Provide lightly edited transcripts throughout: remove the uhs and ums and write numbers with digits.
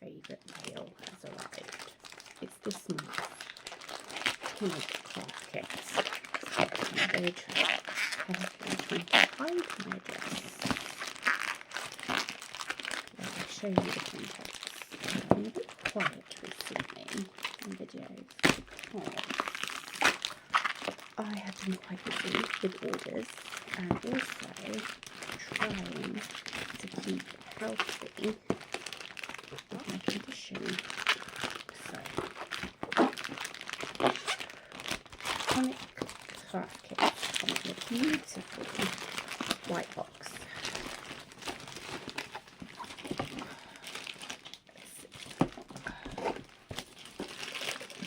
favourite mail has arrived. It's this month's Tonic Craft Kit. I'm very carefully trying to hide my address. I'll show you the context. I'm a bit quiet recently in videos because I have been quite busy with orders and also trying to keep healthy with my condition. So, Tonic Craft Kit comes in a beautiful white box.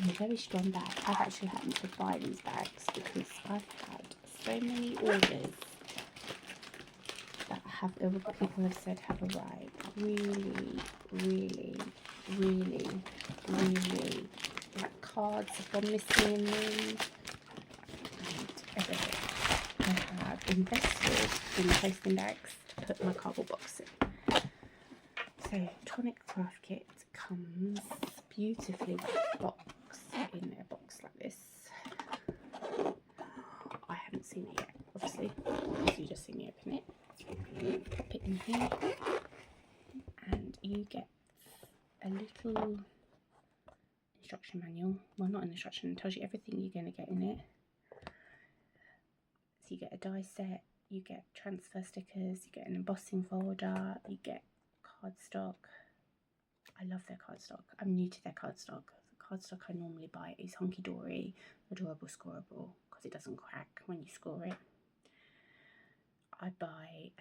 A very strong bag. I've actually happened to buy these bags because I've had so many orders that people have said have arrived. Really, like cards have gone missing in them and everything. I have invested in posting bags to put my cardboard box in. So Tonic Craft Kit comes beautifully boxed in a box like this. I haven't seen it yet, obviously, because you just see me open it. Pop it in here, and you get a little instruction manual. Well, not an instruction, it tells you everything you're going to get in it. So you get a die set, you get transfer stickers, you get an embossing folder, you get cardstock. I love their cardstock. I'm new to their cardstock. The cardstock I normally buy is hunky dory, adorable, scoreable, because it doesn't crack when you score it. I buy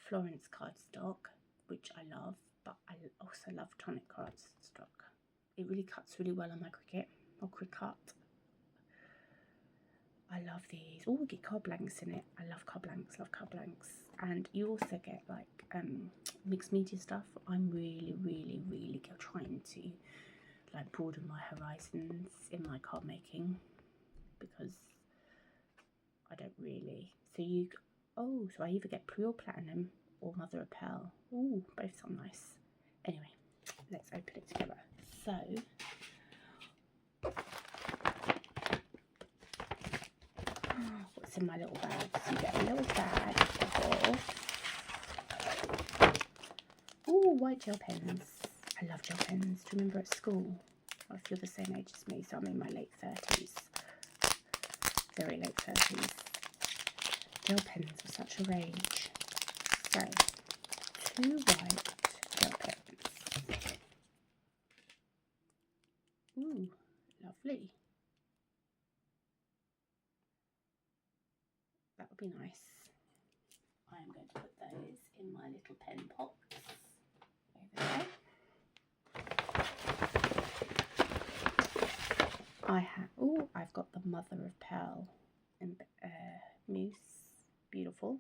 Florence cardstock, which I love, but I also love Tonic cardstock. It really cuts really well on my Cricut or Cricut. I love these. Oh, we get card blanks in it. I love card blanks, And you also get like mixed media stuff. I'm really trying to like broaden my horizons in my card making because I don't really. So so I either get pure platinum or mother of pearl. Oh, both sound nice. Anyway, let's open it together. So what's in my little bag? So you get a little bag of white gel pens. I love gel pens. Do you remember at school? Well, if you're the same age as me, so I'm in my late 30s. Very late 30s. Gel pens were such a rage. So, 2 white gel pens. Ooh, lovely. That would be nice. I am going to put those in my little pen box over there. I've got the mother of pearl and mousse. Beautiful.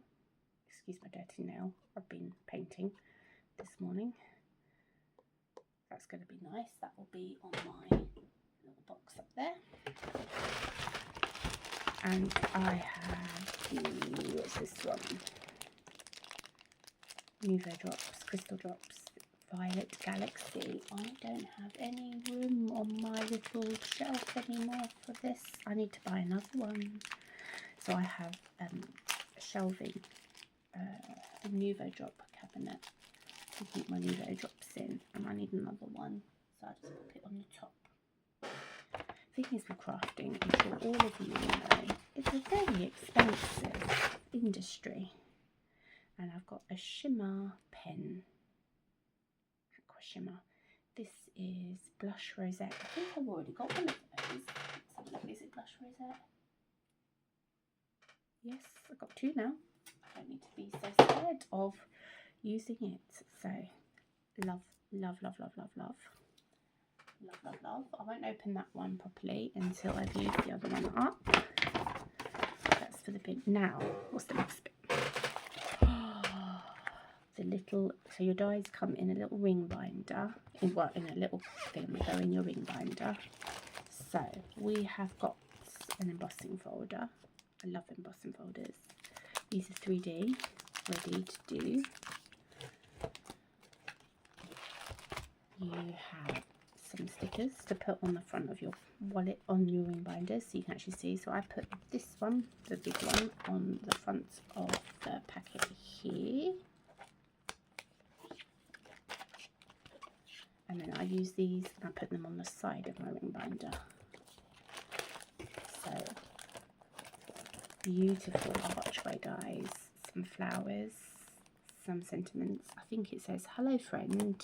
Excuse my dirty nail. I've been painting this morning. That's going to be nice. That will be on my little box up there. And I have what's this one? Nuvo drops, crystal drops, Violet Galaxy. I don't have any room on my little shelf anymore for this. I need to buy another one. So I have a shelving, a Nuvo drop cabinet to keep my Nuvo drops in, and I need another one. So I just put it on the top. The thing is with crafting, I'm sure all of you know, it's a very expensive industry. And I've got a shimmer pen, aqua shimmer. This is blush rosette. I think I've already got one of those. Let's have a look. Is it blush rosette? Yes, I've got 2 now. I don't need to be so scared of using it. So, love. I won't open that one properly until I've used the other one up. That's for the bin. Now, what's the next bit? So your dies come in a little ring binder, in a little thing that go in your ring binder. So we have got an embossing folder. I love embossing folders. These are 3D, ready to do. you have some stickers to put on the front of your wallet on your ring binders, so you can actually see. So I put this one, the big one, on the front of the packet here, and then I use these and I put them on the side of my ring binder. So beautiful archway dies, some flowers, some sentiments. I think it says hello friend,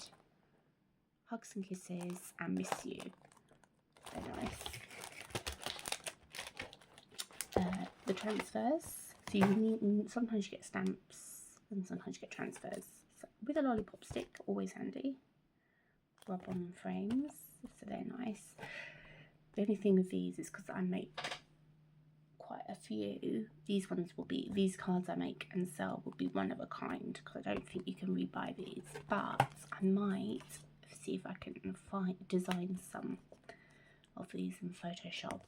hugs and kisses, and miss you. Very nice. The transfers, so you need, sometimes you get stamps and sometimes you get transfers. So with a lollipop stick, always handy. Rub on frames, so they're nice. The only thing with these is because I make quite a few, these ones will be, these cards I make and sell will be one of a kind, because I don't think you can rebuy these, but I might see if I can design some of these in Photoshop.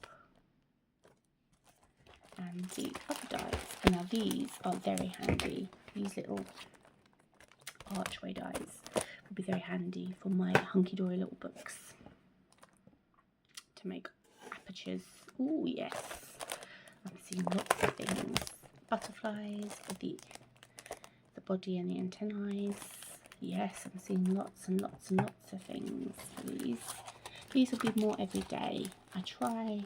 And the other dies, and now these are very handy. These little archway dies will be very handy for my hunky-dory little books to make apertures. Oh yes, I'm seeing lots of things. Butterflies for the body and the antennae. Yes, I'm seeing lots and lots and lots of things for these. These will be more every day. I try,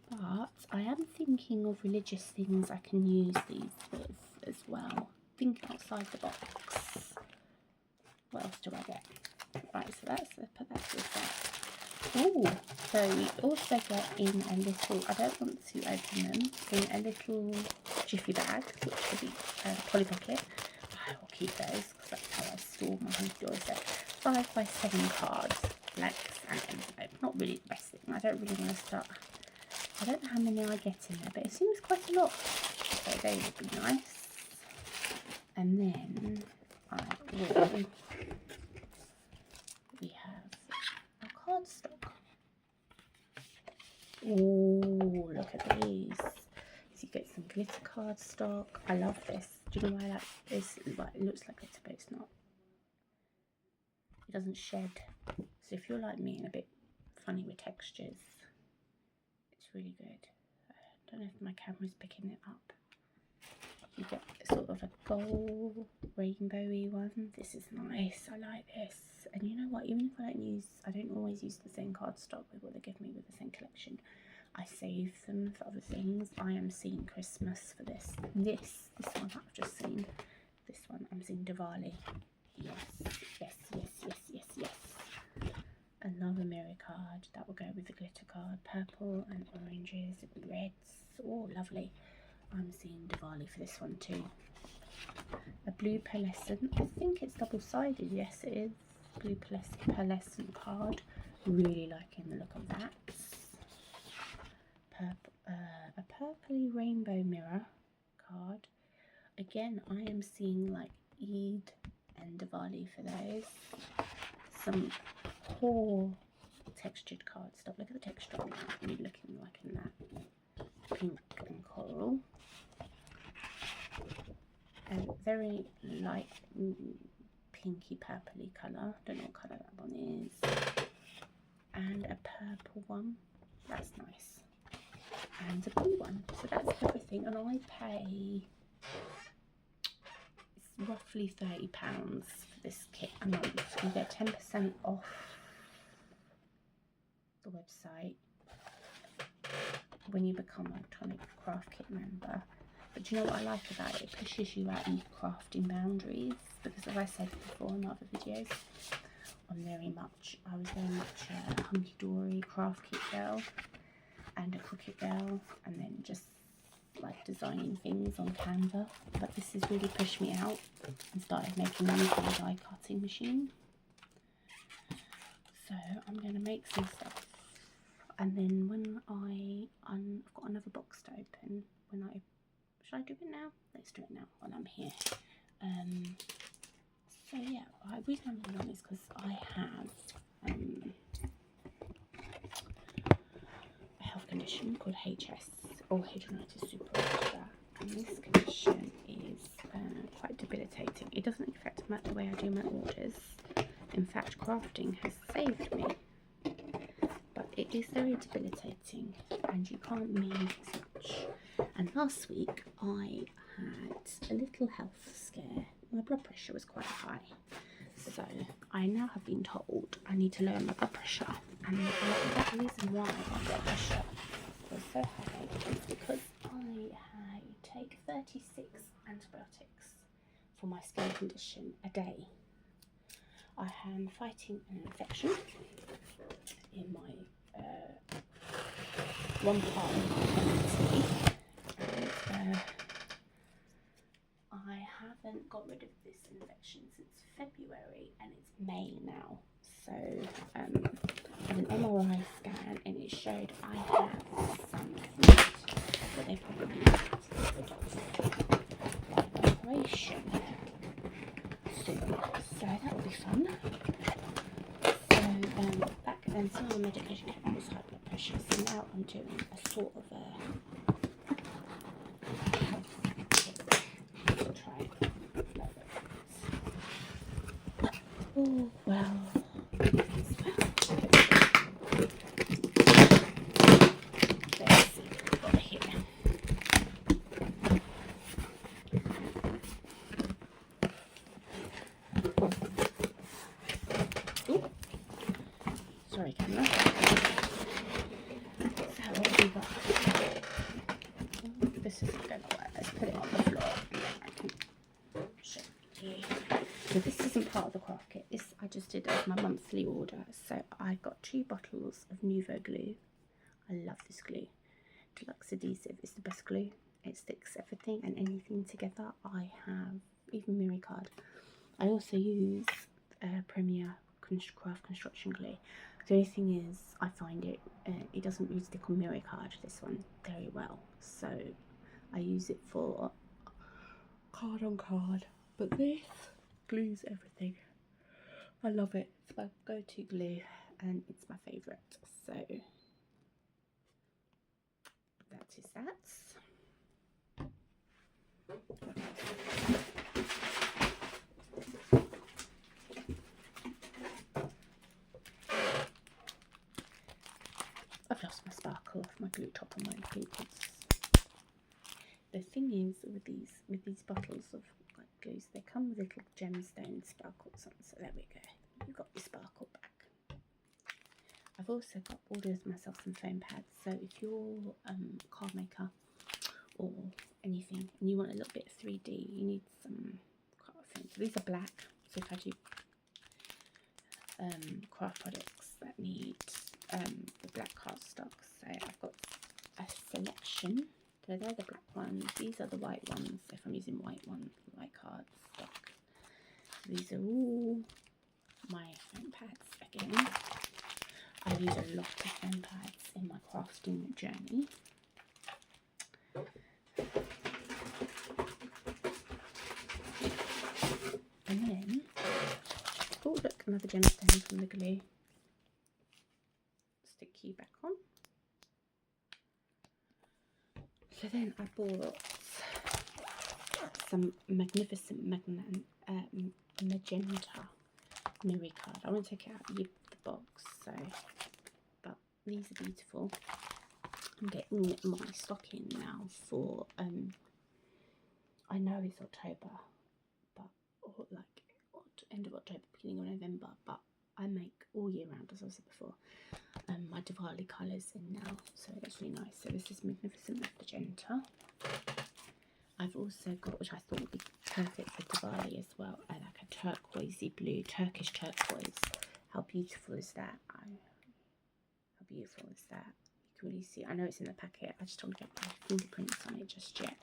but I am thinking of religious things I can use these with as well. Think outside the box. What else do I get? Right, so let's put that to the side. Oh, so we also get in a little, I don't want to open them, in a little jiffy bag, which will be Polly Pocket. I will keep those because that's how I store my hunky-dory set. 5x7 cards, blanks and envelope. Not really the best thing. I don't really want to start. I don't know how many I get in there, but it seems quite a lot. So they would be nice. And then we have our cardstock. Oh, look at these. So you get some glitter cardstock. I love this. Do you know why I like this? Well, it looks like glitter, but it's not. It doesn't shed. So if you're like me and a bit funny with textures, it's really good. I don't know if my camera's picking it up. You get sort of a gold rainbowy one. This is nice. I like this. And you know what? Even if I don't always use the same cardstock with what they give me with the same collection. I save them for other things. I am seeing Christmas for this. This one I've just seen. This one I'm seeing Diwali. Yes, yes, yes, yes, yes, yes. Another mirror card that will go with the glitter card. Purple and oranges and reds. Oh, lovely. I'm seeing Diwali for this one too. A blue pearlescent. I think it's double-sided. Yes, it is. Blue pearlescent card. Really liking the look of that. A purpley rainbow mirror card. Again, I am seeing like Eid and Diwali for those. Some poor textured cardstock. Look at the texture on that. Really looking like in that pink and coral. And very light pinky purpley colour. Don't know what colour that one is. And a purple one. That's nice. And a blue one. So that's everything. And I pay, it's roughly £30 for this kit a month. You get 10% off the website when you become a Tonic Craft Kit member. But do you know what I like about it? It pushes you out into crafting boundaries, because as I said before in other videos, I was very much a hunky-dory craft kit girl and a Cricut girl, and then just like designing things on Canva. But this has really pushed me out and started making use of the die cutting machine. So I'm going to make some stuff, and then when I've got another box to open. Should I do it now? Let's do it now while I'm here. So yeah, the reason I'm doing this is because I have a health condition called HS, or hidradenitis suppurativa, and this condition is quite debilitating. It doesn't affect the way I do my orders. In fact, crafting has saved me, but it is very debilitating and you can't move as much. And last week I had a little health scare. My blood pressure was quite high, so I now have been told I need to lower my blood pressure. And that reason why my blood pressure was so high is because I take 36 antibiotics for my skin condition a day. I am fighting an infection in my one part of my body, and I haven't got rid of this infection since February, and it's May now. So I had an MRI scan and it showed I have some fluid, but they probably need an operation soon, so that will be fun. So back then some of the medication was high blood pressure, so now I'm doing a sort of a try lower it. Oh well. Let's see what we've got here. Ooh. Sorry, camera. So what have we got? Oh, this isn't going to work. Let's put it on the floor and then I can show you. So this isn't part of the craft kit. This I just did as my monthly order. So I got 2 bottles of Nuvo glue. I love this glue. Deluxe adhesive is the best glue. It sticks everything and anything together. I have even mirror card. I also use Premier Craft construction glue. The only thing is I find it doesn't really stick on mirror card, this one, very well. So I use it for card on card. But this glues everything. I love it. It's my go-to glue and it's my favourite. So that is that. I've lost my sparkle off my glue top on my glue pots. The thing is with these bottles of like glues, they come with little gemstone sparkles on. So there we go. You've got your sparkle back. I've also ordered myself some foam pads. So if you're a card maker or anything and you want a little bit of 3D, you need some craft things. So these are black. So if I do craft products that need the black cardstock, so I've got a selection. So they're the black ones. These are the white ones. If I'm using white cardstock. These are all my foam pads again. I use a lot of foam pads in my crafting journey. And then, oh look, another gemstone from the glue. Stick key back on. So then I bought some magnificent magenta mirror card. I won't take it out of the box, so but these are beautiful. I'm getting my stock in now for I know it's October, but or like end of October, beginning of November, but I make all year round, as I said before. My Diwali colours in now, so it's really nice. So this is magnificent magenta. I've also got, which I thought would be perfect for Diwali as well, like a turquoisey blue, Turkish turquoise. How beautiful is that? How beautiful is that? You can really see. I know it's in the packet. I just don't get my fingerprints on it just yet.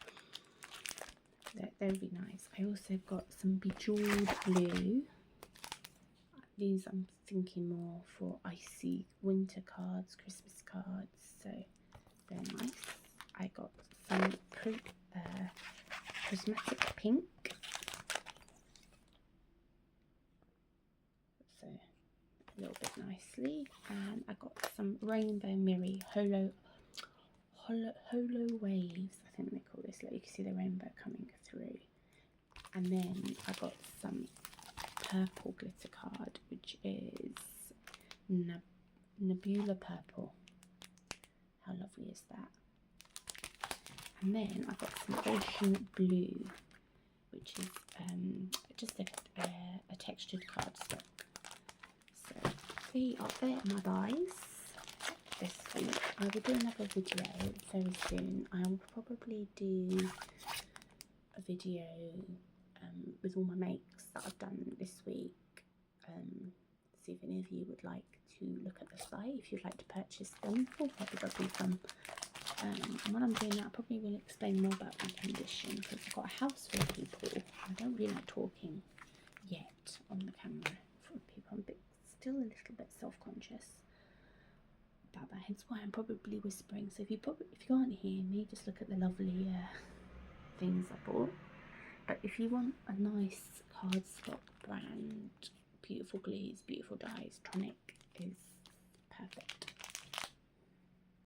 They're really nice. I also got some bejeweled blue. These I'm thinking more for icy winter cards, Christmas cards, so they're nice. I got some prismatic pink, so a little bit nicely, and I got some rainbow mirror holo waves, I think they call this. Like you can see the rainbow coming through. And then I got some purple glitter card, which Nebula Purple. How lovely is that? And then I've got some Ocean Blue, which is just a textured cardstock. So they are there, my buys this week. I will do another video very soon. I will probably do a video with all my makes that I've done this week. See if any of you would like to look at the site, if you'd like to purchase them. Oh, that'd be lovely fun. And when I'm doing that, I probably will explain more about my condition, because I've got a house full of people. I don't really like talking yet on the camera for people. I'm still a little bit self-conscious about that. Hence why I'm probably whispering. So if you can't hear me, just look at the lovely things I bought. But if you want a nice cardstock brand, beautiful glues, beautiful dyes, Tonic is